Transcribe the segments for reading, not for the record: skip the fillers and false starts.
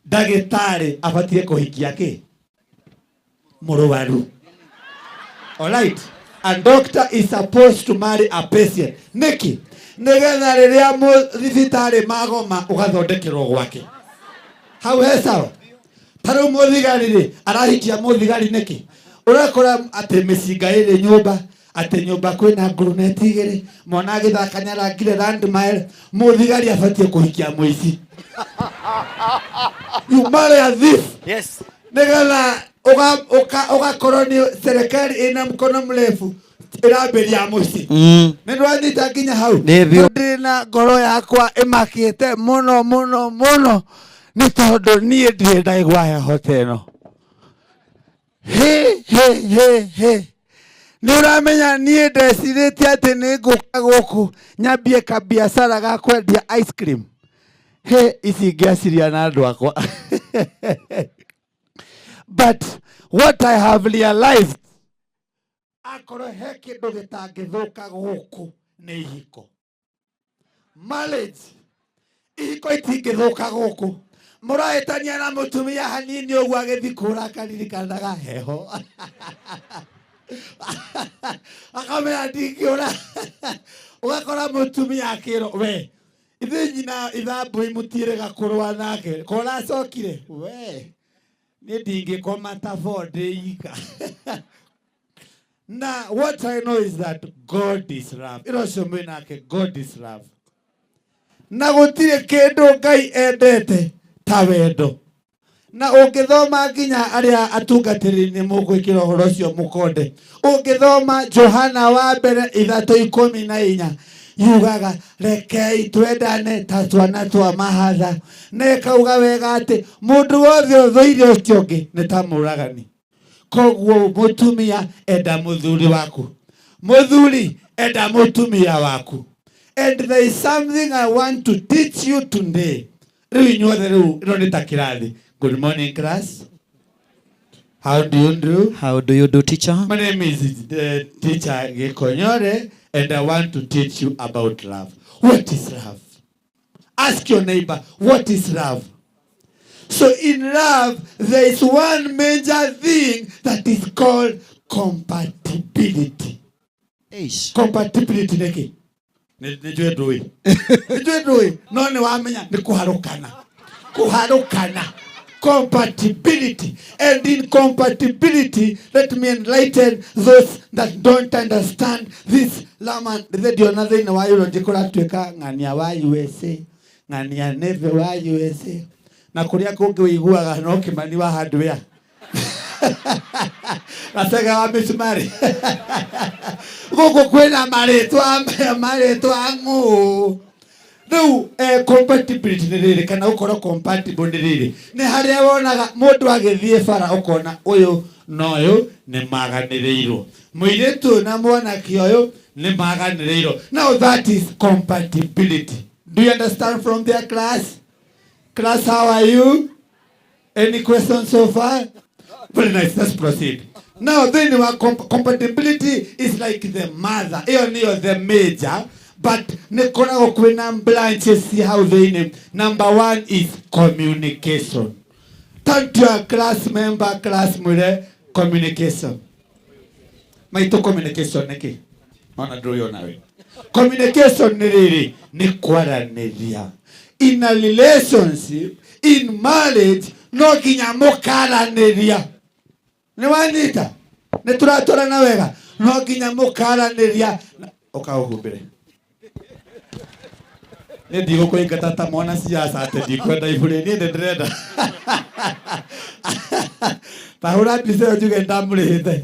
ndagĩtarĩ abatie kũhikia kĩ mũrũaru. Alright, a doctor is supposed to marry a patient. Nĩkĩ? Nĩgetha rĩrĩa thibitarĩ magoma ũgathondekerwo gwake. Hau he sawa? Tarĩu mũthigari rĩ arahikia mũthigari nĩkĩ? Ũrakora atĩ mĩcinga ĩrĩ nyũmba, atĩ nyũmba kwĩna nguruneti igĩrĩ, mwana agĩthaka nĩarangire landmine, mũthigari abatie kũhikia mũici. You marry a thief. Yes. Nĩgetha ũgakorwo nĩ serikali ĩna mkono mrefu ĩrambĩria mũciĩ. Nĩndwanyita nginya hau. Ndĩ na ngoro yakwa ĩmakĩte mũno mũno mũno nĩ tondũ niĩ ndirĩ ndaigua heho teno. Nĩ ũramenya niĩ ndecirĩtie atĩ nĩ ngũka gũkũ nyambie kabiacara ga kwendia ice cream. Ici ngĩaciria na andũ akwa. But what I have realized, akorwo he kĩndũ gĩtangĩthũka gũkũ nĩ ihiko. Marriage, ihiko itingĩthũka gũkũ. Mũrahĩtania na mũtumia hanini ũguo agĩthiĩ kũra akaririkanaga heho. Akamenya ndingĩũra. Ũgakora mũtumia akĩrwo we ithe nyina ithambũi mũtiĩrĩga kũrũa nake. Kũracokire we nĩ ndingĩkoma tabo ndĩika. Now what I know is that God is love. Ĩrocio mwĩnake God is love. Na gũtirĩ kĩndũ Ngai endete ta wendo. Na ũngĩthoma nginya arĩa atungatĩri nĩ mũgwĩkĩra ũhoro ũcio mũkonde. Ũngĩthoma Johana wa mbere 3:14 yugaga rekei twendane ta twana twa mahatha. Na ĩkauga wega atĩ mũndũ wothe ũthũire ũcio ũngĩ nĩ ta mũragani. Koguo mũtumia enda mũthuri waku. Mũthuri enda mũtumia waku. And there is something I want to teach you today. Rĩu inyuothe rĩu ĩno nĩ ta kĩrathi. Good morning, class. How do you do? How do you do, teacher? My name is teacher Gekonyore, and I want to teach you about love. What is love? Ask your neighbor, what is love? So in love, there is one major thing that is called compatibility. Eish. Compatibility nĩkĩ? Nĩjue ndũĩ. Nĩjue ndũĩ. No nĩ wamenya nĩ kũharũkana. Kũharũkana. Compatibility. And in compatibility, let me enlighten those that don't understand this. Laman, radio another in why you declare to ngania wa USA, ngania neve wa USA. Na kuria kungi wiguaga no Kimani wa hardware. Nasega wa misumari. Gugu kwena maretwa ngo. No, compatibility nĩ rĩrĩ kana ũkorwo compatible nĩ rĩrĩ. Nĩ harĩa wonaga mũndũ agĩthiĩ bara ũkona ũyũ na ũyũ nĩ maganĩrĩirwo. Mũirĩtu na mwanake ũyũ nĩ maganĩrĩirwo. Now that is compatibility. Do you understand from their class? Class, how are you? Any questions so far? Very nice, let's proceed. Now then compatibility is like the mother. Hiyo the major. But nekorago kwena branches how they name. Number one is communication. Turn to your class member, class mure, communication. Maito communication niki. Ona droyo nawe. Communication niriri ni kwaranĩria. In a relationship, in marriage, no kinya mũkaranĩria. Ni wanita? Ni turatorana wega. No kinya mũkaranĩria. Ũkaũhumbĩre. Ndigo kuingata ta mwana siasa ate ndikwenda ibure ni ndrenda tahura pise juge ndamurihite.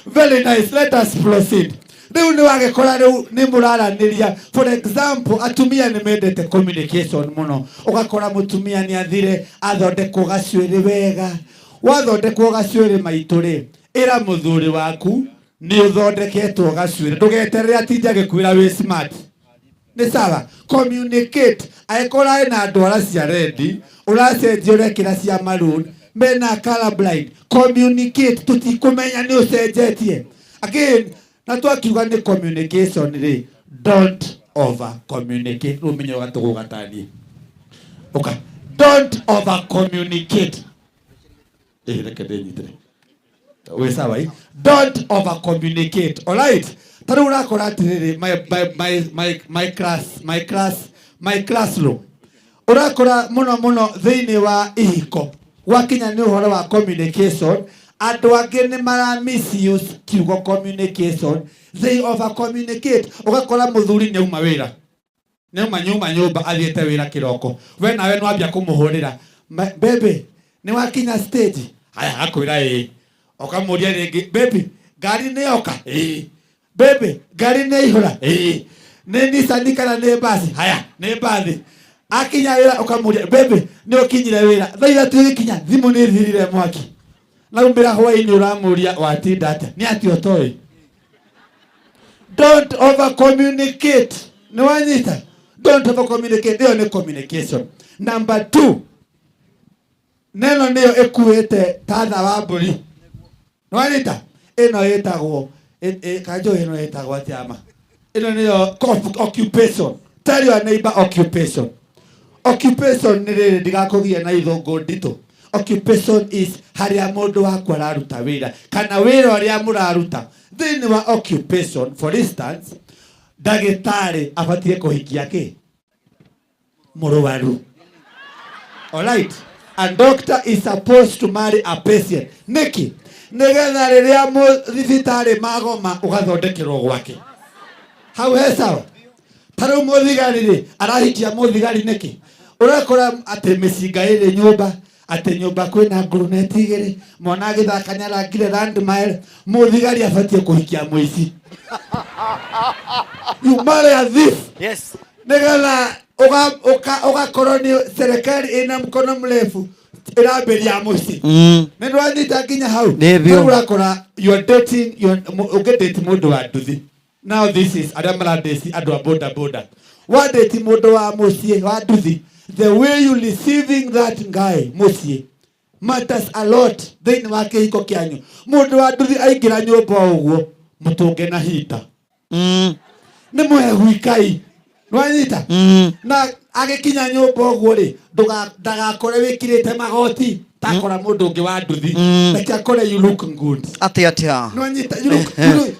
Very nice, let us proceed. Riu ni wagekora riu ni muraraniria. For example, atumia ni mendete communication muno. Ugakora mutumia ni athire athondekwo gacuĩrĩ wega. Wathondekwo gacuĩrĩ maitũrĩ ĩra mũthuri waku ni uthondeketwo gacuĩrĩ. Ndugeterere atinja gĩkwĩra wĩ smart. Nesawa, communicate. Aikora ina ndwara cia ready, uracenjia urekira cia maroon, mena colorblind. Communicate, tutikumenya ni ucenjetie. Again, na twakiuga ni communication ri, don't over communicate. Rumenye watu gugatani. Okay. don't over communicate. We sawa hii. Don't over communicate. All right. Tara urakora atiriri my classroom. Urakora muno thiini wa ihiko. Wakinya ni uhoro wa communication. Andu angi ni mara misuse kiugo communication. They over communicate. Ugakora muthuri nyauma wira. Nyauma nyumba athiete wira kiroko. We nawe no ambia kumuhurira. Baby, ni wakinya stage. Haya akwira okamuria ringi, baby, gari ni oka. Baby, gari ni ihura. Ni Nissan kana ni basi. Haya, ni basi. Akinya wira okamuria, baby, ni okinyire wira. Thaira tugikinya thimu ni thirire mwaki. Na umbira hwaini uramuria watinda ate. Ni ati otoi. Don't over communicate. Ni wanyita. Don't over communicate. Hiyo ni communication. Number 2. Neno niyo ekuete tatha wa mburi. Ni wanyita. Ino yetagwo. Kajo ino yetagwo atiama. Ino niyo occupation. Tell your neighbor occupation. Occupation ni riri ndigakugia na ithungu ndito. Occupation is haria mundu wakwa araruta wira kana wira uria muraruta. Thini wa occupation, for instance, dagitari abatie kuhikia ki muruwaru. All right. A doctor is supposed to marry a patient. Niki nigetha riria muthibitari magoma ugathondekirwo gwake. How hesa taru muthigari ri arahikia muthigari niki urakora ate misinga iri nyumba ate nyumba kwina nguruneti igiri mwana agithakanya rangire landmine muthigari abatie kuhikia muici. You marry a thief. Yes. Nigetha ugakorwo ni serikali ina mkono mrefu iraberia muici. Ni ndwanyita nginya hau. Urakora you are dating date mundu wa nduthi. Now this is adamara desi adu boda. What date mundu wa muici wa nduthi? The way you receiving that guy muici matters a lot. Thini wake hiko kianyu mundu wa nduthi aingira nyumba uguo mutunge na hita. Ni mwehu ikai. Nwanyita. Na agikinya nyumba uguo ri ndagakore wikirite magoti takora mundu ungi wa nduthi. Reke akore you look good. Atia. Nwanyita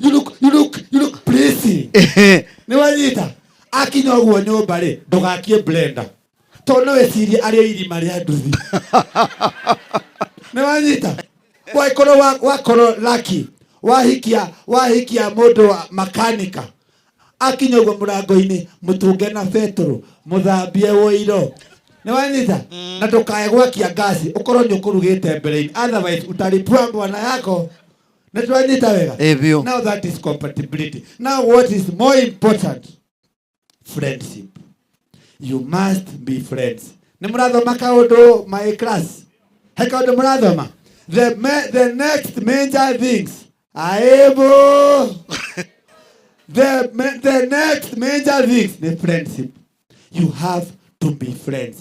you look pretty. Nwanyita akinya uguo nyumba ri ndugakie blender. Tono wecirie ari irima ria nduthi. Nwanyita. Wakoro lucky. Wahikia mundu wa makanika. Akinya uguo murango-ini mutunge na petro muthambie woiro. Ni wanyita na ndukae gwakia gasi ukorwo ni ukurugite mbere-ini, otherwise utaripua bwana yako. Ni twanyita wega. Now that is compatibility. Now what is more important? Friendship. You must be friends. Ni murathoma kaundu my class. Heka undu murathoma. The next major things. Aebo. The next major things, the friendship. You have to be friends.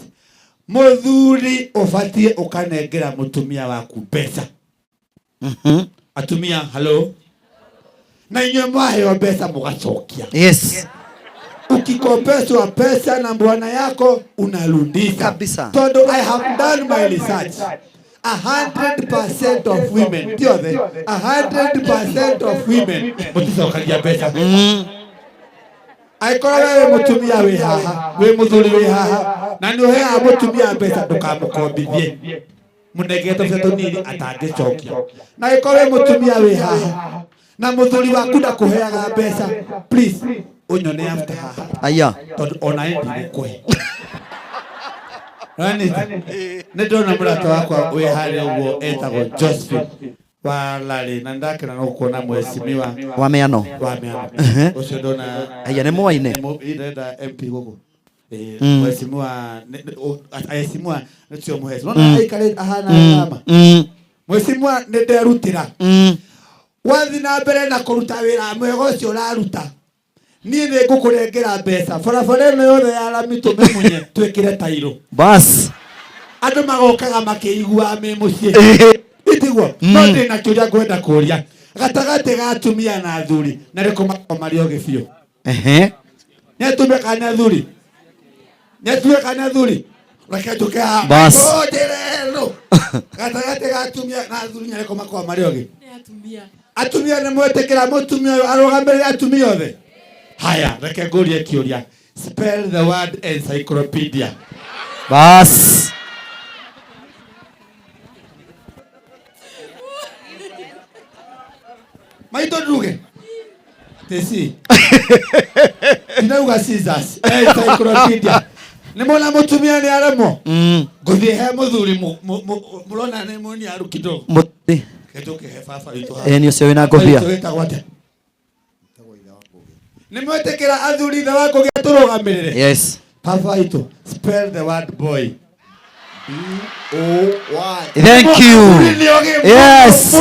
Muthuri ufatie ukanengera mutumia waku pesa. Atumia, hello. Na inywe mwaheo pesa mugacokia. Yes. Ukikopeswa pesa na bwana yako unarudisha. Kabisa. Tondo, I have done my research. 100% of women, 100% of women muticokagia pesa. Aikora wewe mutumia we haha, we muthuri we haha, na ni uheaga mutumia pesa ndukamukombithie. Munegete pesa nini atangicokia. Na aikora wewe mutumia we haha, na muthuri waku ndakuheaga pesa, please unyone after haha. Aya. Tondu ona endi gukuhe. Nedona murata wakwa we hali uguo etagwo Josephine Walali na ndakena no kuona mheshimiwa wa meano ucio ndona aya ne moine irenda MP gugu mheshimiwa nitio mheshimiwa no aikare ahana kama mheshimiwa nderutira wathi na mbere na kuruta wira mwego ucio raruta ni ngukurengera mbeca barabara ino yothe ya Lami tumemunye twikire tairo bas andu magokaga makiigua me mucie itigwo no ndina kiuria kwenda kuria gatagate ga atumia na athuri na riko makomario gibio netume kana athuri Rakatuka. Bas. Oderelo. Gatagate gatumia na athuri nyareko makwa mari ogi. Atumia na mwetekera mutumia arogambere atumia othe. Haya, reke ngurie kiuria. Spell the word encyclopedia. Bas. Maito druge. Tesi. Tinauga scissors. Encyclopedia. Nimona mutumia ni aremo. Guthie he muthuri murona ni muni aru kidogo. Muti. Ketuke he baba witu. Ni ucio wina ngobia. Nimwetekera athuri tha wako gaturugamirire. Yes. Baba witu, spell the word boy. B-O-Y. Thank you. Yes.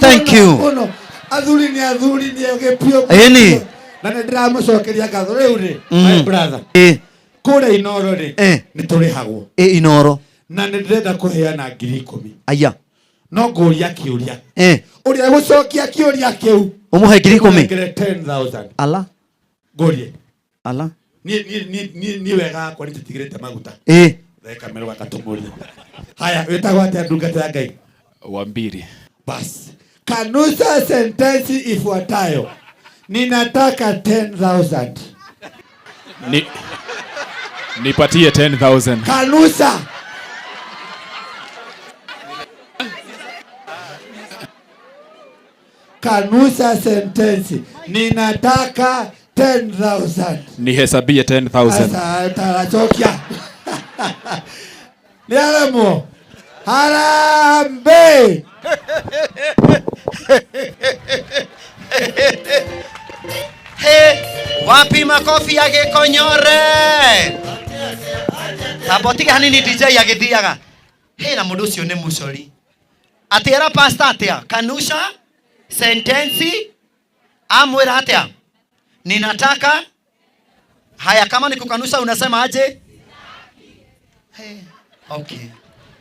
Thank you. Athuri ni oge pio. Eni. Na ndiramucokeria ngatho riu ri. My brother. Kure Inoro ri. Ni turihagwo. Inoro. Na ndirenda kuheana 10,000. Aya. No nguria kiuria. Uria gucokia kiuria kiu. Umuhe 10,000. 10,000. Ala. Ngurie. Ala. Ni wega kwa nititigirite maguta. Reka mero akatumuria. Haya, wetagwa atia ndungata ya Ngai? Wambiri. Bas. Kanusa sentensi ifuatayo. Ninataka 10,000. Nipatie 10,000. Kanusa. Kanusa sentensi. Ninataka 10,000. Nihesabie 10,000. Asa tarachokia. Ni alamo. Harambe. Wapi makofi ya Gikonyore? Sabotiga hanini DJ agithiaga. Na mundu ucio ni mucori. Atira pastor atia? Kanusha sentensi amwira atia? Ninataka. Haya, kama ni kukanusha unasema aje? Okay.